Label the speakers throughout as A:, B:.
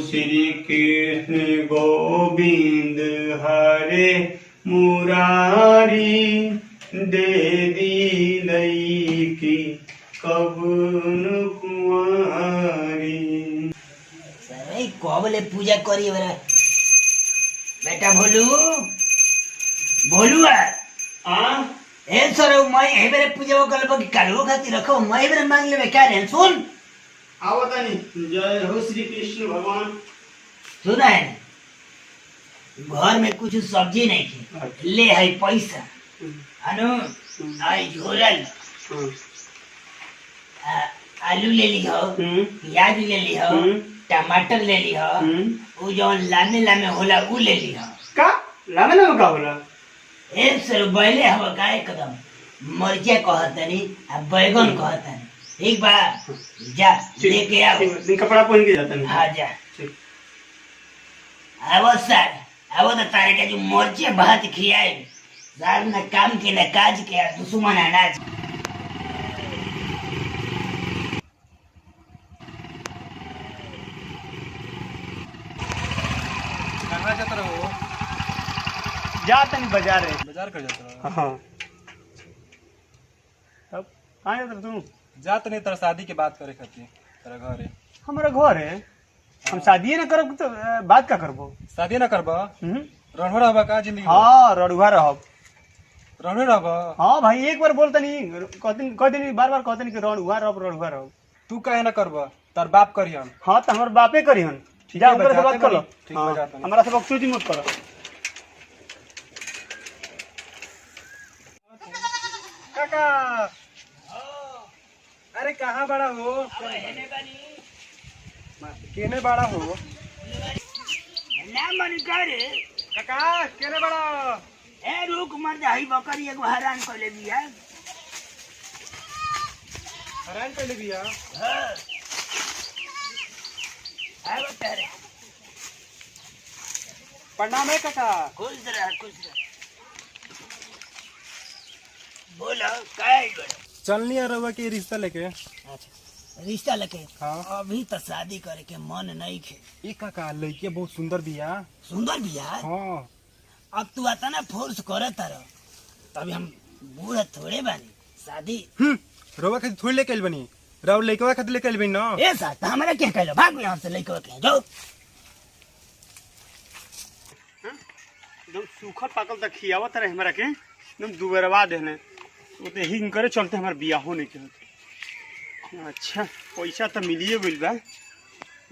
A: श्री कृष्ण गोविंद हरे मुरारी दे दी की कबन कुंवारी।
B: कबले पूजा करी बेटा भोलू भोलू ए सर मैं ए बेरे पूजा कर कि कालू खाती रखो मैं ए बेरे मांग ले क्या रे सुन
A: आवता नहीं। जय हो श्री कृष्ण भगवान।
B: सुना है घर में कुछ सब्जी नहीं थी ले है पैसा अनु आई झोरल आलू ले ली हो प्याज ले ली हो टमाटर ले ली हो वो जो लामे लामे होला वो ले ली हो
A: का लामे लामे का होला
B: ए सर बैले हवा का एकदम मरचा कहतनी आ बैगन कहतनी ठीक बा जा लेके आओ
A: नहीं कपड़ा पहन के जाता नहीं।
B: हाँ जा आवो सर आवो तो तारे का जो मरचे भात खियाए सार न काम के न काज के दुश्मन अनाज
C: कहाँ जाता रहो?
A: जाता नहीं बाजार है।
C: बाजार कर जाता रहो?
A: हाँ अब कहाँ जाता तू?
C: जात नहीं तेरा शादी की बात करे खातिर तेरा घर है।
A: हमारा घर है हम शादी न करब तो बात का करबो।
C: शादी ना करबा रणहो रहबा का जिंदगी
A: हाँ रड़ुआ रहब।
C: रणहो रहबा।
A: हाँ भाई एक बार बोलता नहीं कहते बार बार कहते नहीं कि रड़ुआ रहब।
C: तू काहे ना करबा तार बाप करियन।
A: हाँ तो हमारे बापे करियन। जा
C: है,
A: ओकरे से बात कर लो।
C: ठीक
A: हाँ,
C: जाता नहीं।
A: हमारा सब बकचोदी मत करो।
C: काका अरे कहाँ बड़ा हो? केने बड़ा हो?
B: ना मन करे
C: काका केने बड़ा?
B: ए रुक मर जाई बकरी एगो हैरान कर ले बिया
C: हरान कर ले बिया।
B: हां आयो तेरे
C: प्रणाम है काका।
B: खुश रह बोलो काय बड़ो
C: चलनी है रवा के रिश्ता लेके।
B: अच्छा रिश्ता लेके
C: हाँ।
B: अभी तो शादी करे के मन नहीं खे।
C: ए काका लड़की बहुत सुंदर बिया।
B: सुंदर बिया
C: हाँ
B: अब तू आता ना फोर्स करे तारो तभी हम बूढ़ा थोड़े बानी शादी
C: रवा खातिर थोड़ी लेके आइल बनी रवा लड़कवा खातिर लेके आइल बनी ना।
B: ए साथ हमारा क्या कहलो भाग यहाँ से लेके के जाओ
A: एकदम सूखल पाकल तक खियावत रहे हमरा के एकदम दुबरवा देने वो तो यही करे चलते हमारे बियाहो नहीं के होते। अच्छा पैसा तो मिलिए गइल बा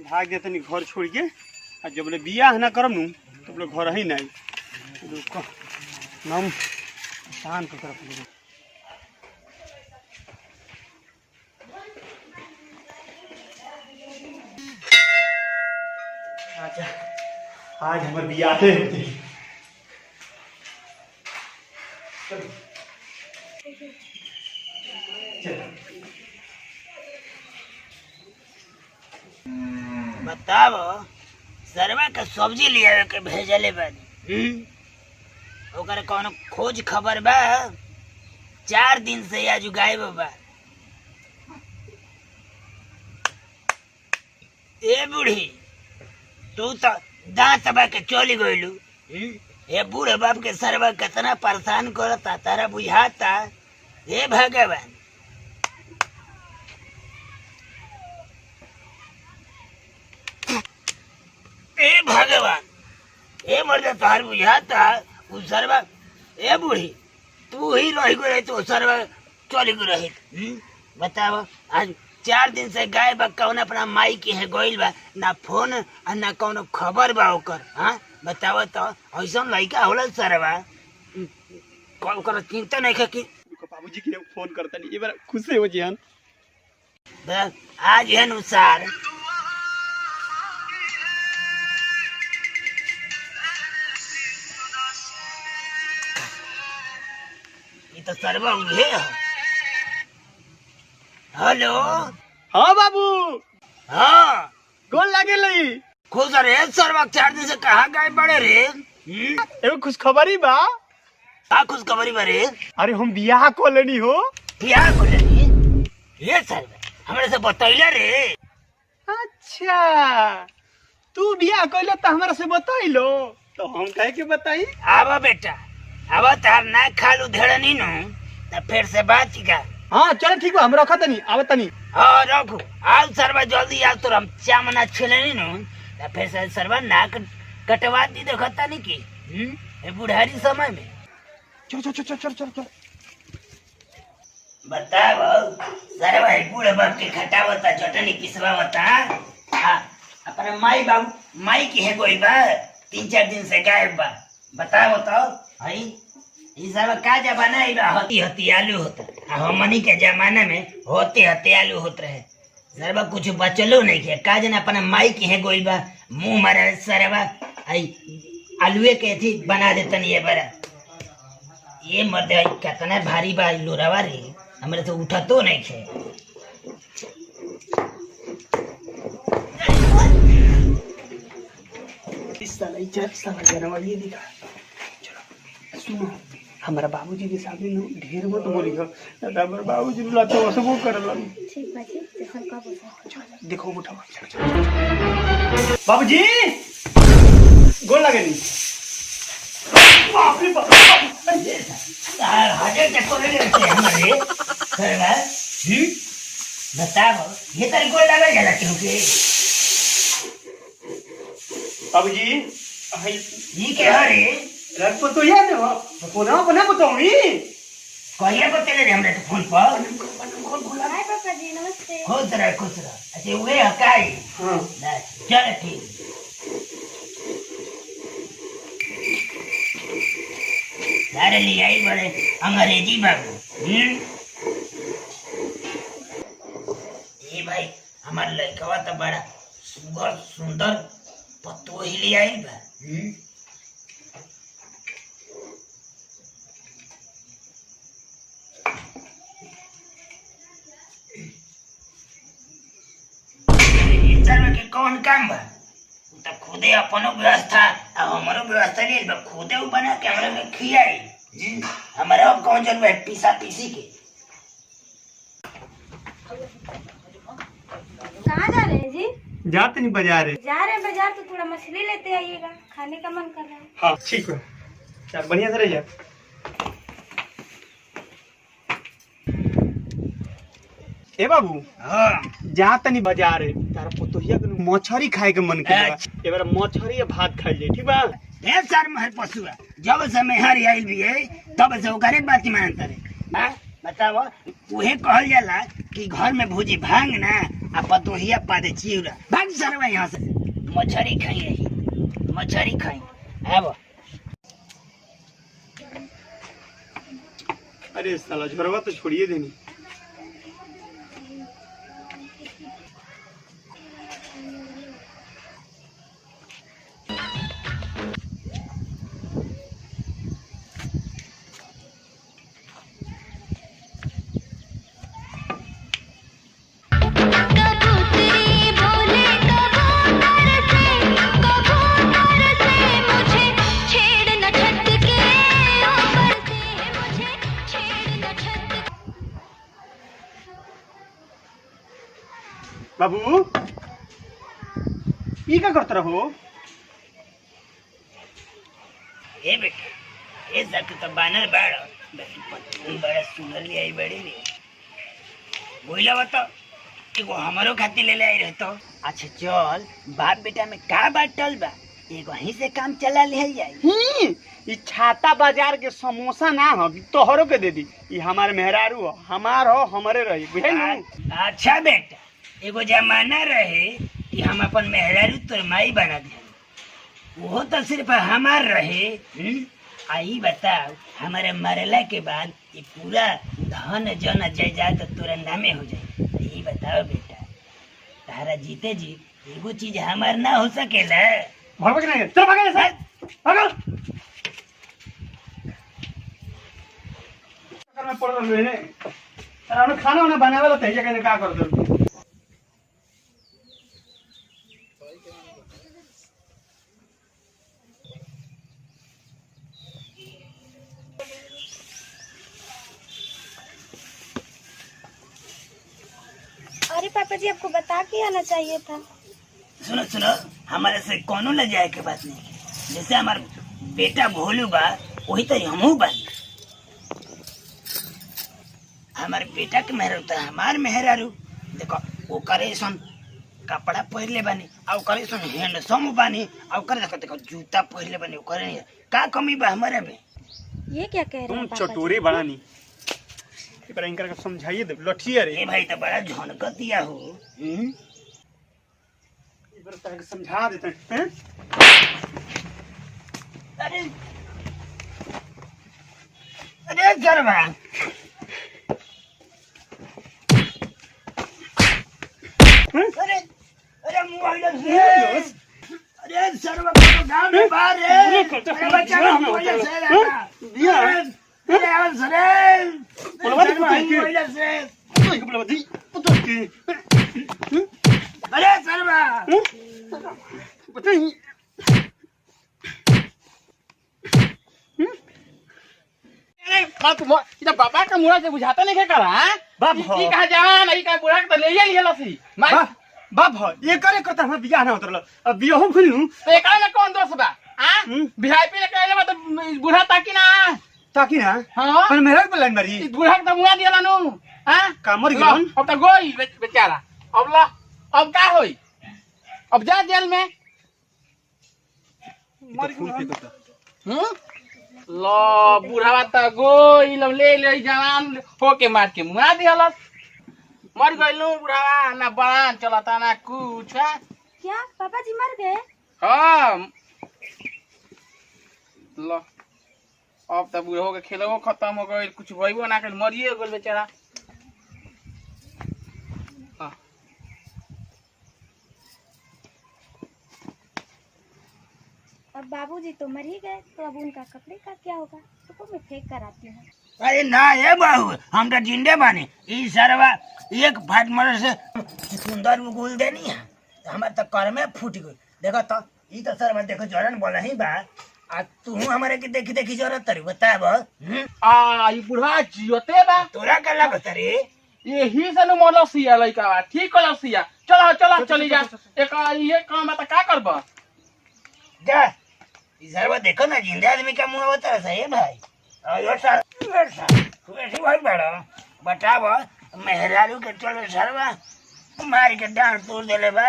A: भाग गया तनी घर छोड़ के आ जब ले बियाह ना करम नु तब ले घर ही नहीं रुको नाम शान के तरफ ले। अच्छा आज हमारे बियाह होते
B: बताओ सरवा के सब्जी लिया के भेजले बानी ओकर कौनो खोज खबर बा 4 दिन से आज गायब बा। ए बूढ़ी तू तो दांत बा के चली गइलू ए बूढ़े बाप के सरवा कितना परेशान करता तारा बुझाता। हे भगवान ए भगवान ए मर्द तार बुझाता उ सरवा ए बूढ़ी तू ही रही गई तो सरवा चली गई रही। बताओ आज 4 दिन से गाय बा कौन अपना माई की है गइल बा ना फोन और ना कौनो खबर बा ओकर। हाँ बताओ तो ऐसा लड़का होला सरवा ओकर चिंता नहीं है कि
A: बाबूजी के फोन करता नहीं ये बार खुश हो जियान
B: आज है अनुसार ये तो सरवा उहे है। हेलो
A: हाँ बाबू
B: हाँ
A: कौन लागे लई
B: खुश रे सरवा 4 दिन से कहाँ गए बड़े रे
A: एगो खुश खबरी बा।
B: का खुश खबरी बरे
A: अरे हम बियाह को लेनी हो।
B: क्या को लेनी ये सरवा हमरे से बतैले रे।
A: अच्छा तू ना कहले तो हमरा से बताइलो तो हम कहे के बताई।
B: आवा बेटा आवा, तार ना खालू धेड़नी नु तो फिर से बात का।
A: हाँ चलो ठीक बा, हम रखा तनी आवे तनी।
B: हाँ रखो, आज सरवा जल्दी आज तो हम चामना छेलनी नु तो फिर से सरवा नाक कटवा दी देखता नहीं की ये बुढ़ारी समय में।
A: चल चल चल चल चल चल।
B: बताओ सरवा बूढ़े बाप के खटावता चटनी पिसवावता। हाँ अपने माई बाबू माई की है कोई बा 3-4 दिन से गायब बा। बताओ तो भाई ये सब का जमाना है बा, होती होती आलू होता। हमनी के जमाना में होते होते आलू होत रहे। सरवा कुछ बचलो नहीं के का जन अपने माई की है कोई बा मुंह मारे सरवा आई आलूए के थी बना देतन। ये बड़ा ये मर्दे कितना भारी बा लोरावा रे, हमरे तो उठा तो नहीं खे।
A: इस साला जनवा ये दिखा। चलो सुनो, हमारा बाबूजी के सामने नु ढेर मत बोली हो, हमारे बाबूजी ला तो सब करला।
D: ठीक बाजी देखल का बोल।
A: देखो उठा। बाबूजी गोल लगे नी। बाप रे बाप,
B: हार्ट अटैक को ले लेते हमारे सरवा। बताओ ये तेरे को लगा जला क्योंकि
A: बाबूजी हाय
B: ये क्या रे
A: रख तो याद है वो ना बना बताऊंगी।
B: कहिए बतेले रे हमरे तो फोन पर।
D: हाय पापा जी नमस्ते।
B: खुश रह खुश रह। अच्छा वे हकाई।
A: हां
B: चल ठीक। सारे ले आई बड़े अंग्रेजी बाबू। ये भाई हमार लड़कवा तो बड़ा सुंदर सुंदर पत्तो ही ले आई बा। के कौन काम बा तो खुदे अपनो व्यवस्था हमारो व्यवस्था ले बा, खुदे उ बना के हमरा में खियाई। हमारा अब कौन जरूर है पीसा पीसी के।
D: कहाँ जा रहे हैं जी?
A: जाते नहीं बाजार है।
D: जा रहे हैं बाजार तो थोड़ा मछली लेते आइएगा, खाने का मन कर रहा है।
A: हाँ ठीक है, चल बढ़िया से रहिए। ए बाबू
B: हाँ
A: जा तनी बाजार है, तारा पोतोहिया के मछरी खाए के मन के ए बार मछरी या भात खाई ले, ठीक बा?
B: ए सर महर पशुआ जब से मैं हर आइल भी है तब से ओकरे बात मानता रे। हां बताओ उहे कहल जाला कि घर में भूजी भांग ना आ पतोहिया पादे चिउरा। भाग सरवा यहां से। मछरी खाई रही मछरी खाई। आबो
A: अरे साला झोरवा तो छोड़िए देनी। बाबू ई का करत रहो?
B: ए बेटा ए सक तो बानर बाड़ पत्नी बड़ा सुंदर ले आई बड़ी रे। बोला बता एगो हमारो खातिर ले ले आई रहतो। अच्छा चल बाप बेटा में का बाटल बा एगो ही से काम चला ले जाई।
A: ई छाता बाजार के समोसा ना हो तोहरो के दे दी। ई हमार मेहरारू हो, हमार हो हमरे रही बुझाई।
B: अच्छा बेटा एगो जमाना रहे कि हम अपन मेहरारू तोर माई बना दे, वो तो सिर्फ हमार रहे। आई बताओ हमारे मरला के बाद ये पूरा धन जन जायदाद तोरा नामे हो जाए। ये बताओ बेटा तारा जीते जी एगो चीज हमार ना हो सकेला।
A: भागो कि नहीं? चल भागो सर भागो। चक्कर में पड़ रहलो है ने। अरे खाना वाना बनावे ला तहिया के का कर दो।
D: अरे पापा जी आपको बता के आना चाहिए था।
B: सुनो सुनो हमारे से कोनो ले जाए के बात नहीं है। जैसे हमार बेटा भोलू बा वही तो हमहू बानी। हमारे बेटा के मेहरारू तो हमार मेहरारू। देखो वो करे सन कपड़ा पहले बानी और करे सन हैंडसम बानी और करे देखो देखो जूता पहले बानी करे नहीं का कमी बा हमारे में।
D: ये क्या कह रहे
A: तुम
D: हैं पापा जी?
A: चटोरे बड़ा नहीं एकरा इनकर के समझाइए दे लठिया रे।
B: ए भाई तो बड़ा झनकतिया हो।
A: इधर तरह के समझा देते हैं।
B: अरे अरे जरवा अरे अरे मोबाइल से अरे सर्व को गांव में बाहर है। अरे बच्चा मोबाइल से दिया अरे आवाज सरे मोबाइल से अरे सर्वा
A: बताइए
E: बाबा का मुड़ा से बुझाता नहीं करा
A: बाप
E: ई
A: हो।
E: कहा जवान ई का बुढ़ा के तो ले लिया लसी
A: बाप हो ये करे करता हम बियाह ना उतरल अब बियाह खुलू
E: तो एकरा में कौन दोष बा हां वीआईपी ले कहले बा तो बुढ़ा ताकि ना
A: ताकि ना
E: हां
A: पर मेरा पे लाइन मारी
E: ई बुढ़ा के तो मुआ दिया नु हां
A: का मर गेलन
E: अब तो गोई बेचारा अब ला अब का होई अब जा जेल में
A: मर गेलन
E: लो बुढ़ावा तो गोई ले ले जवान होके मार के मुआ दिया मर गइलू बुढ़ावा ना बड़ा चलता ना कुछ है
D: क्या पापा जी मर गए?
E: हाँ लो अब तो बूढ़ो के खेलो खत्म हो गई कुछ भइबो ना कर मरिए गेल बेचारा। हाँ।
D: अब बाबूजी तो मर ही गए तो अब उनका कपड़े का क्या होगा? तो मैं फेंक कर आती हूँ।
B: अरे ना ये बाबू हम तो जिंदे बानी ई सरवा एक फाट मर से सुंदर गुल देनी है हमारे तो कर में फूट गई। देखो तो ई तो सरवा देखो जरन बोला ही बा आ तू हमारे के देखी देखी जरूरत तरी बताब
E: ई बुढ़ा जियते बा
B: तोरा का लगत रे
E: यही से नु मलसिया लइका बा ठीक लसिया चलो चलो चली जा एक ये काम बा त का करबा
B: जा ई सरवा देखो ना जिंदे आदमी का मुंह होता है सही भाई यो सर वैसे भाई बड़ा बताब मेहरारू के चलो सरवा मार के डांड तोड़ देले बा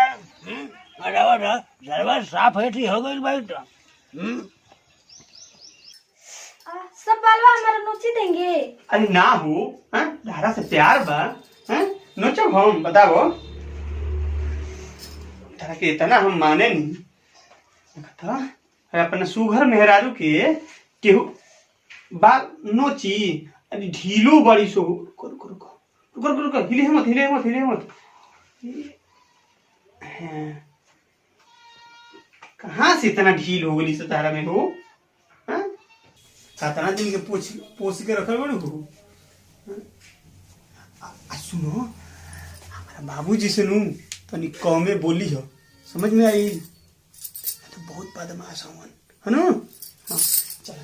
B: अरे सरवा साफ हेठी हो गई भाई तो
D: सब बालवा हमारा नोची देंगे।
A: अरे ना हो हैं धारा से प्यार बा हैं नोचो हम बताओ तारा के इतना हम माने नहीं देखता है अपने सुघर मेहरारू के केहू बाल नोची अरे ढीलो बड़ी सो रुको रुको रुको रुको रुको हिले मत हैं कहाँ से इतना ढील हो गई से तारा में हो हैं सातना दिन के पोछ के रखल बड़ू हो सुनो हमारा बाबूजी से नू तनी कमे बोली हो समझ में आई तो बहुत बदमाश हवन है ना हाँ चल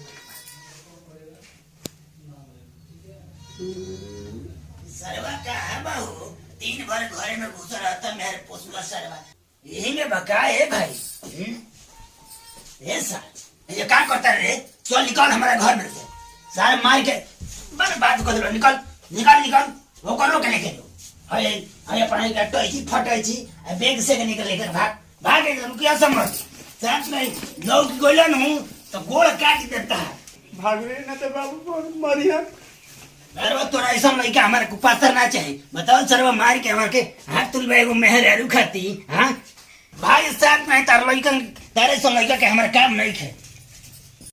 B: सरवा कहाँ बाहू दिन भर घरे में घुसा रहता मेरे पोसुआ सरवा यही में बका है भाई ये सर ये क्या करता रे चल निकल हमारे घर में से सारे मार के बस बात कर दो निकल निकल निकल वो करो के लेके दो अरे अरे पढ़ाई का टोई फटाई छी बैग से के निकल लेकर भाग भाग एकदम क्या समझ साथ में लोग गोलन हूं तो गोड़ काट देता है
A: भाग रे ना तो बाबू मरिया
B: अरे तोरा ऐसा लड़का हमारे को पातर ना चाहिए बताओ सरवा मार के हमारे के हाथ तुल एगो मेहरारू खाती हाँ भाई साथ में तार लड़का तारे से लड़का के हमारे काम नहीं थे